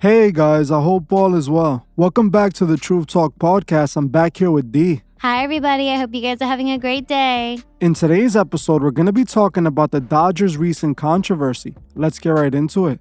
Hey guys, I hope all is well. Welcome back to the Truth Talk podcast. I'm back here with D. Hi, everybody. I hope you guys are having a great day. In today's episode, we're going to be talking about the Dodgers' recent controversy. Let's get right into it.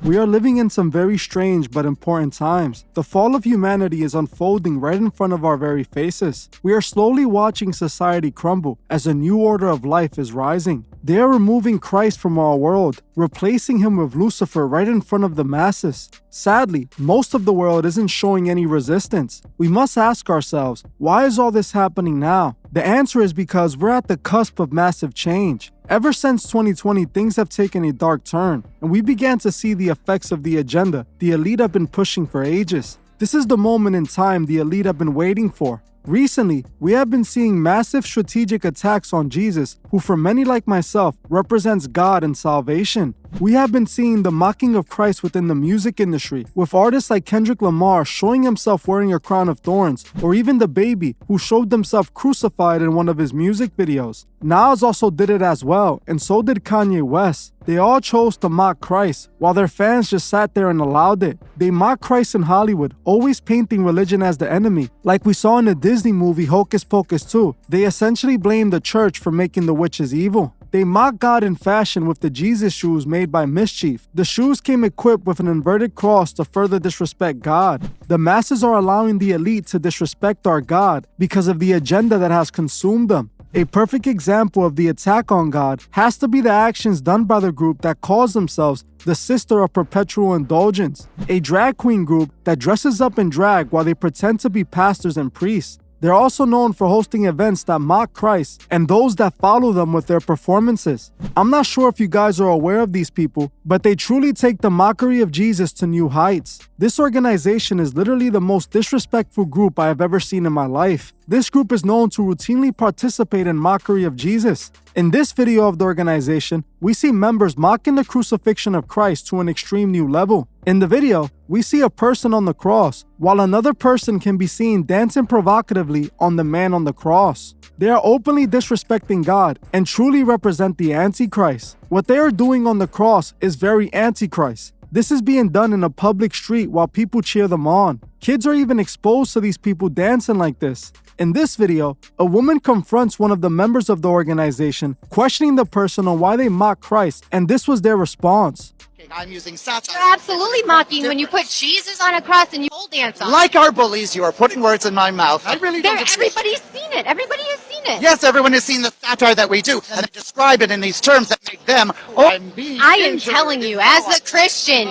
We are living in some very strange but important times. The fall of humanity is unfolding right in front of our very faces. We are slowly watching society crumble as a new order of life is rising. They are removing Christ from our world, replacing him with Lucifer right in front of the masses. Sadly, most of the world isn't showing any resistance. We must ask ourselves, why is all this happening now? The answer is because we're at the cusp of massive change. Ever since 2020, things have taken a dark turn, and we began to see the effects of the agenda the elite have been pushing for ages. This is the moment in time the elite have been waiting for. Recently, we have been seeing massive strategic attacks on Jesus, who for many like myself represents God and salvation. We have been seeing the mocking of Christ within the music industry, with artists like Kendrick Lamar showing himself wearing a crown of thorns, or even DaBaby, who showed himself crucified in one of his music videos. Nas also did it as well, and so did Kanye West. They all chose to mock Christ, while their fans just sat there and allowed it. They mock Christ in Hollywood, always painting religion as the enemy. Like we saw in the Disney movie Hocus Pocus 2, they essentially blame the church for making the witches evil. They mock God in fashion with the Jesus shoes made by Mischief. The shoes came equipped with an inverted cross to further disrespect God. The masses are allowing the elite to disrespect our God because of the agenda that has consumed them. A perfect example of the attack on God has to be the actions done by the group that calls themselves the Sister of Perpetual Indulgence, a drag queen group that dresses up in drag while they pretend to be pastors and priests. They're also known for hosting events that mock Christ and those that follow them with their performances. I'm not sure if you guys are aware of these people, but they truly take the mockery of Jesus to new heights. This organization is literally the most disrespectful group I have ever seen in my life. This group is known to routinely participate in mockery of Jesus. In this video of the organization, we see members mocking the crucifixion of Christ to an extreme new level. In the video, we see a person on the cross, while another person can be seen dancing provocatively on the man on the cross. They are openly disrespecting God and truly represent the AntiChrist. What they are doing on the cross is very AntiChrist. This is being done in a public street while people cheer them on. Kids are even exposed to these people dancing like this. In this video, a woman confronts one of the members of the organization, questioning the person on why they mock Christ, and this was their response. I'm using satire. You're absolutely mocking when you put Jesus on a cross and you pole dance on it. Like our bullies, you are putting words in my mouth. I really don't. Everybody's seen it. Everybody has seen it. Yes, everyone has seen the satire that we do, and describe it in these terms that make them. I am telling you, as a Christian,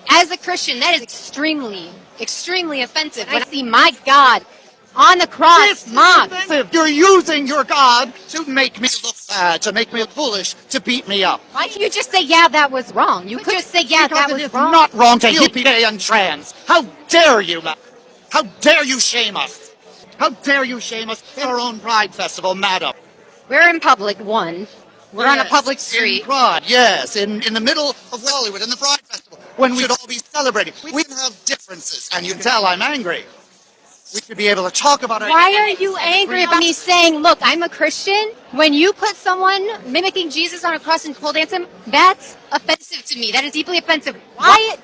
that is extremely offensive. When I see my God on the cross mocked. You're using your God to make me look bad, to make me look foolish, to beat me up. Why can't you just say, yeah, that was wrong? You could just say, yeah, that was It's wrong. not wrong to hippie, gay, and trans. How dare you, madam? How dare you shame us? How dare you shame us in our own Pride Festival, madam? We're in public, one. We're on a public street. In Pride, yes, in the middle of Hollywood, in the Pride Festival, when we should all be celebrating. We can have differences, and you can tell I'm angry. We should be able to talk about our... Why are you angry about me saying, look, I'm a Christian? When you put someone mimicking Jesus on a cross and pole dance him, that's offensive to me. That is deeply offensive. Why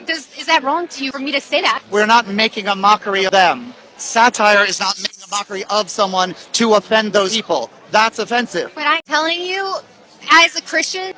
is that wrong to you for me to say that? We're not making a mockery of them. Satire is not making a mockery of someone to offend those people. That's offensive. But I'm telling you, as a Christian,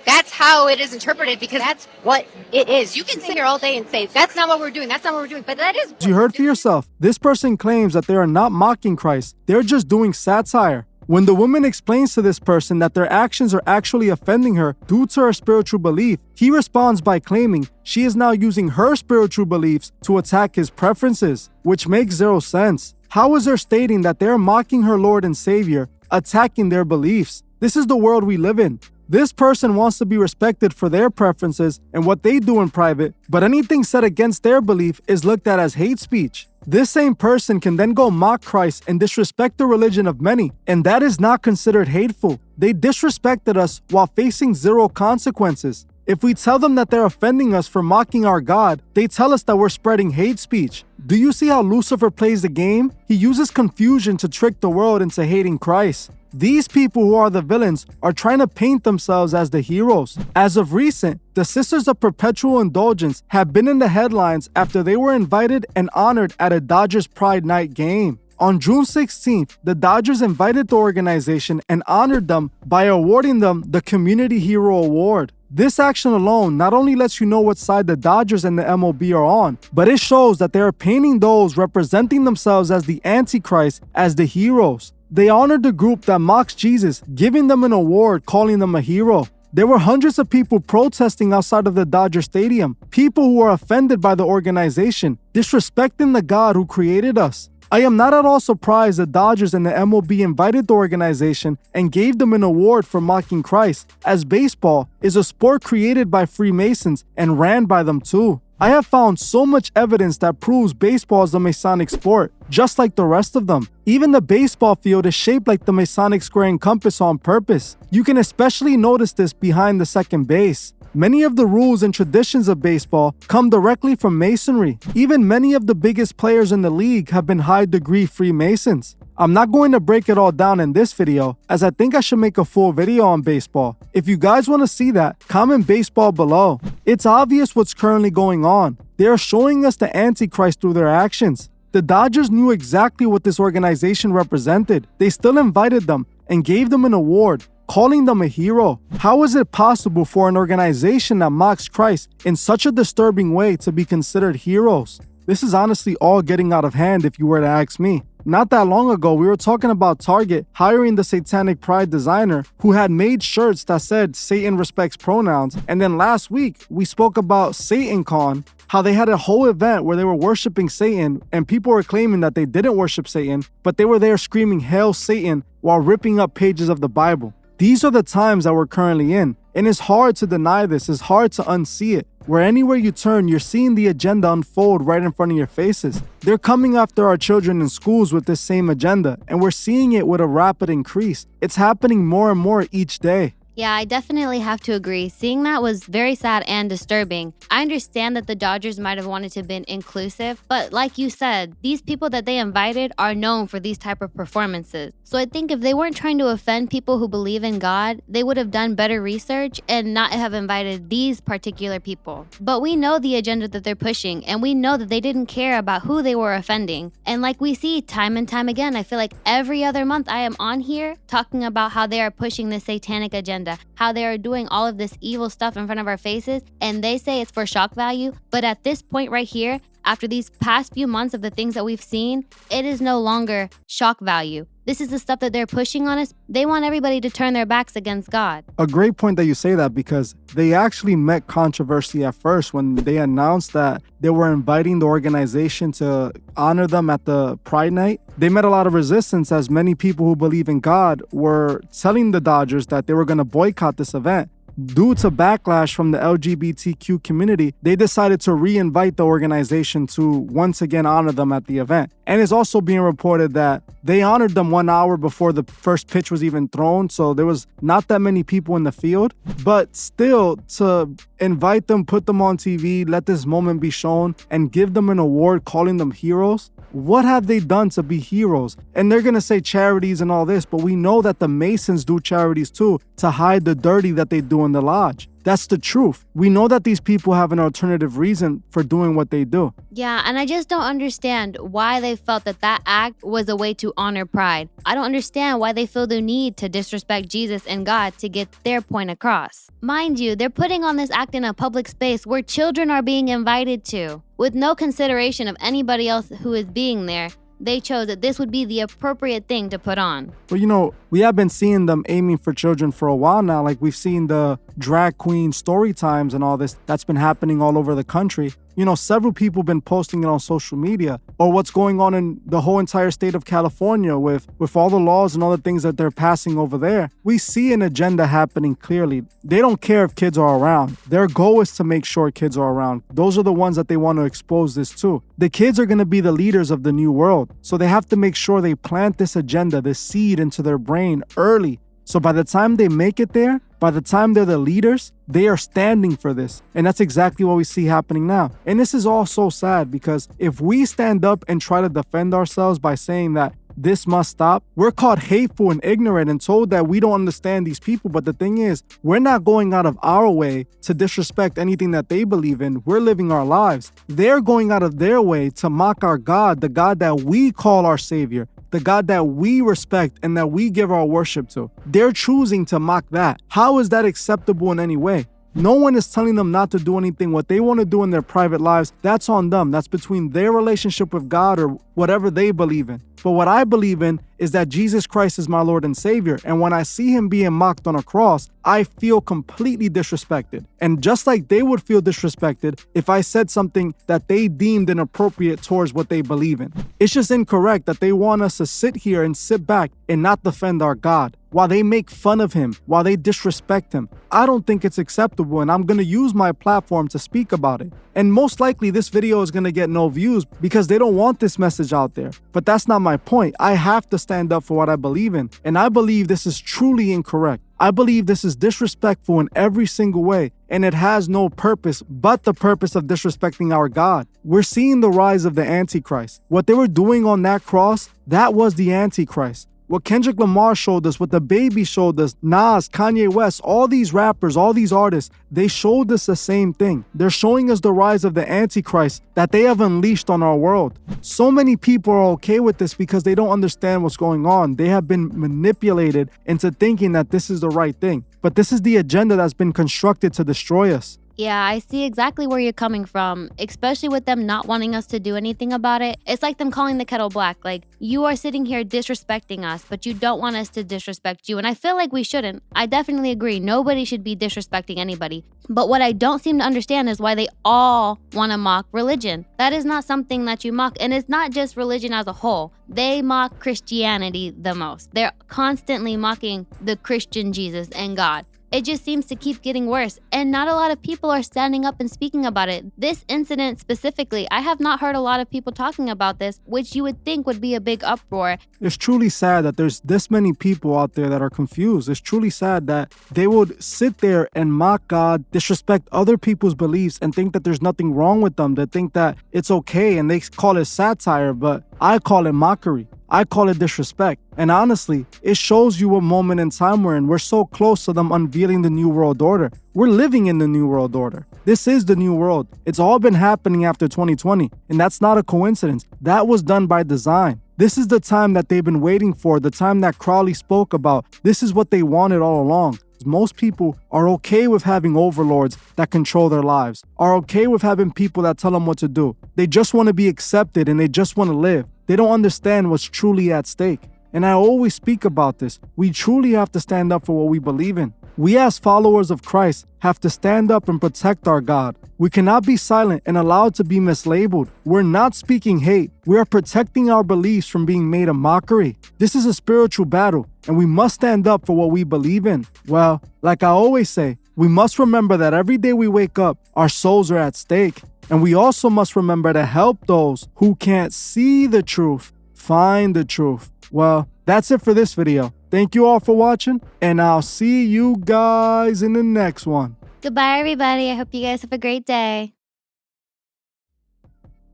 that's how it is interpreted, because that's what it is. You can sit here all day and say, that's not what we're doing, but that is... You heard for yourself. This person claims that they are not mocking Christ. They're just doing satire. When the woman explains to this person that their actions are actually offending her due to her spiritual belief, he responds by claiming she is now using her spiritual beliefs to attack his preferences, which makes zero sense. How is her stating that they're mocking her Lord and Savior, attacking their beliefs? This is the world we live in. This person wants to be respected for their preferences and what they do in private, but anything said against their belief is looked at as hate speech. This same person can then go mock Christ and disrespect the religion of many, and that is not considered hateful. They disrespected us while facing zero consequences. If we tell them that they're offending us for mocking our God, they tell us that we're spreading hate speech. Do you see how Lucifer plays the game? He uses confusion to trick the world into hating Christ. These people who are the villains are trying to paint themselves as the heroes. As of recent, the Sisters of Perpetual Indulgence have been in the headlines after they were invited and honored at a Dodgers Pride Night game. On June 16th, the Dodgers invited the organization and honored them by awarding them the Community Hero Award. This action alone not only lets you know what side the Dodgers and the MLB are on, but it shows that they are painting those representing themselves as the AntiChrist as the heroes. They honored the group that mocks Jesus, giving them an award, calling them a hero. There were hundreds of people protesting outside of the Dodger Stadium, people who are offended by the organization, disrespecting the God who created us. I am not at all surprised the Dodgers and the MLB invited the organization and gave them an award for mocking Christ, as baseball is a sport created by Freemasons and ran by them too. I have found so much evidence that proves baseball is a Masonic sport, just like the rest of them. Even the baseball field is shaped like the Masonic square and compass on purpose. You can especially notice this behind the second base. Many of the rules and traditions of baseball come directly from Masonry. Even many of the biggest players in the league have been high-degree Freemasons. I'm not going to break it all down in this video, as I think I should make a full video on baseball. If you guys want to see that, comment baseball below. It's obvious what's currently going on. They are showing us the Antichrist through their actions. The Dodgers knew exactly what this organization represented. They still invited them and gave them an award, calling them a hero. How is it possible for an organization that mocks Christ in such a disturbing way to be considered heroes? This is honestly all getting out of hand if you were to ask me. Not that long ago, we were talking about Target hiring the Satanic Pride designer who had made shirts that said Satan respects pronouns. And then last week, we spoke about SatanCon, how they had a whole event where they were worshiping Satan and people were claiming that they didn't worship Satan, but they were there screaming "Hail Satan" while ripping up pages of the Bible. These are the times that we're currently in. And it's hard to deny this. It's hard to unsee it. Where anywhere you turn, you're seeing the agenda unfold right in front of your faces. They're coming after our children in schools with this same agenda, and we're seeing it with a rapid increase. It's happening more and more each day. Yeah, I definitely have to agree. Seeing that was very sad and disturbing. I understand that the Dodgers might have wanted to have been inclusive, but like you said, these people that they invited are known for these type of performances. So I think if they weren't trying to offend people who believe in God, they would have done better research and not have invited these particular people. But we know the agenda that they're pushing, and we know that they didn't care about who they were offending. And like we see time and time again, I feel like every other month I am on here talking about how they are pushing this satanic agenda, how they are doing all of this evil stuff in front of our faces, and they say it's for shock value. But at this point right here, after these past few months of the things that we've seen, it is no longer shock value. This is the stuff that they're pushing on us. They want everybody to turn their backs against God. A great point that you say that, because they actually met controversy at first when they announced that they were inviting the organization to honor them at the Pride Night. They met a lot of resistance, as many people who believe in God were telling the Dodgers that they were going to boycott this event. Due to backlash from the LGBTQ community, they decided to re-invite the organization to once again honor them at the event. And it's also being reported that they honored them 1 hour before the first pitch was even thrown, so there was not that many people in the field. But still, to invite them, put them on TV, let this moment be shown, and give them an award calling them heroes, what have they done to be heroes? And they're going to say charities and all this, but we know that the Masons do charities too to hide the dirty that they do in the lodge. That's the truth. We know that these people have an alternative reason for doing what they do. Yeah, and I just don't understand why they felt that that act was a way to honor pride. I don't understand why they feel the need to disrespect Jesus and God to get their point across. Mind you, they're putting on this act in a public space where children are being invited to. With no consideration of anybody else who is being there, they chose that this would be the appropriate thing to put on. Well, you know, we have been seeing them aiming for children for a while now. Like, we've seen the drag queen story times and all this that's been happening all over the country. You know, several people have been posting it on social media, or what's going on in the whole entire state of California with all the laws and all the things that they're passing over there. We see an agenda happening clearly. They don't care if kids are around. Their goal is to make sure kids are around. Those are the ones that they want to expose this to. The kids are going to be the leaders of the new world. So they have to make sure they plant this agenda, this seed into their brain early, So by the time they make it there, by the time they're the leaders, they are standing for this. And that's exactly what we see happening now. And this is all so sad because if we stand up and try to defend ourselves by saying that this must stop, we're called hateful and ignorant and told that we don't understand these people. But the thing is, we're not going out of our way to disrespect anything that they believe in. We're living our lives. They're going out of their way to mock our God, the God that we call our Savior, the God that we respect and that we give our worship to. They're choosing to mock that. How is that acceptable in any way? No one is telling them not to do anything. What they want to do in their private lives, that's on them. That's between their relationship with God or whatever they believe in. But what I believe in is that Jesus Christ is my Lord and Savior. And when I see him being mocked on a cross, I feel completely disrespected. And just like they would feel disrespected if I said something that they deemed inappropriate towards what they believe in. It's just incorrect that they want us to sit here and sit back and not defend our God while they make fun of him, while they disrespect him. I don't think it's acceptable, and I'm going to use my platform to speak about it. And most likely this video is going to get no views because they don't want this message out there. But that's not my point. I have to stand up for what I believe in, and I believe this is truly incorrect. I believe this is disrespectful in every single way, and it has no purpose but the purpose of disrespecting our God. We're seeing the rise of the AntiChrist. What they were doing on that cross, that was the AntiChrist. What Kendrick Lamar showed us, what the Baby showed us, Nas, Kanye West, all these rappers, all these artists, they showed us the same thing. They're showing us the rise of the Antichrist that they have unleashed on our world. So many people are okay with this because they don't understand what's going on. They have been manipulated into thinking that this is the right thing. But this is the agenda that's been constructed to destroy us. Yeah, I see exactly where you're coming from, especially with them not wanting us to do anything about it. It's like them calling the kettle black. Like, you are sitting here disrespecting us, but you don't want us to disrespect you. And I feel like we shouldn't. I definitely agree. Nobody should be disrespecting anybody. But what I don't seem to understand is why they all want to mock religion. That is not something that you mock. And it's not just religion as a whole. They mock Christianity the most. They're constantly mocking the Christian Jesus and God. It just seems to keep getting worse, and not a lot of people are standing up and speaking about it. This incident specifically, I have not heard a lot of people talking about this, which you would think would be a big uproar. It's truly sad that there's this many people out there that are confused. It's truly sad that they would sit there and mock God, disrespect other people's beliefs, and think that there's nothing wrong with them. They think that it's okay, and they call it satire, but I call it mockery. I call it disrespect. And honestly, it shows you what moment in time we're in. We're so close to them unveiling the New World Order. We're living in the New World Order. This is the New World. It's all been happening after 2020. And that's not a coincidence. That was done by design. This is the time that they've been waiting for, the time that Crowley spoke about. This is what they wanted all along. Most people are okay with having overlords that control their lives, are okay with having people that tell them what to do. They just want to be accepted and they just want to live. They don't understand what's truly at stake. And I always speak about this. We truly have to stand up for what we believe in. We as followers of Christ have to stand up and protect our God. We cannot be silent and allowed to be mislabeled. We're not speaking hate. We are protecting our beliefs from being made a mockery. This is a spiritual battle, and we must stand up for what we believe in. Well, like I always say, we must remember that every day we wake up, our souls are at stake. And we also must remember to help those who can't see the truth find the truth. Well, that's it for this video. Thank you all for watching, and I'll see you guys in the next one. Goodbye, everybody. I hope you guys have a great day.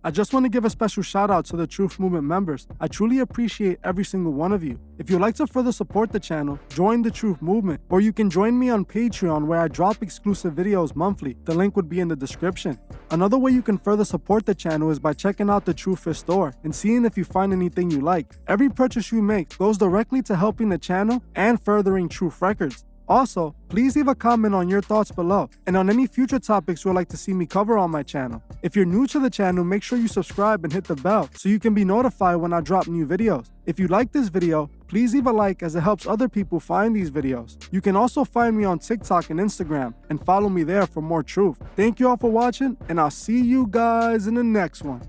I just want to give a special shout out to the Truth Movement members. I truly appreciate every single one of you. If you'd like to further support the channel, join the Truth Movement, or you can join me on Patreon where I drop exclusive videos monthly. The link would be in the description. Another way you can further support the channel is by checking out the Truth Fit store and seeing if you find anything you like. Every purchase you make goes directly to helping the channel and furthering Truth Records. Also, please leave a comment on your thoughts below and on any future topics you would like to see me cover on my channel. If you're new to the channel, make sure you subscribe and hit the bell so you can be notified when I drop new videos. If you like this video, please leave a like as it helps other people find these videos. You can also find me on TikTok and Instagram and follow me there for more truth. Thank you all for watching, and I'll see you guys in the next one.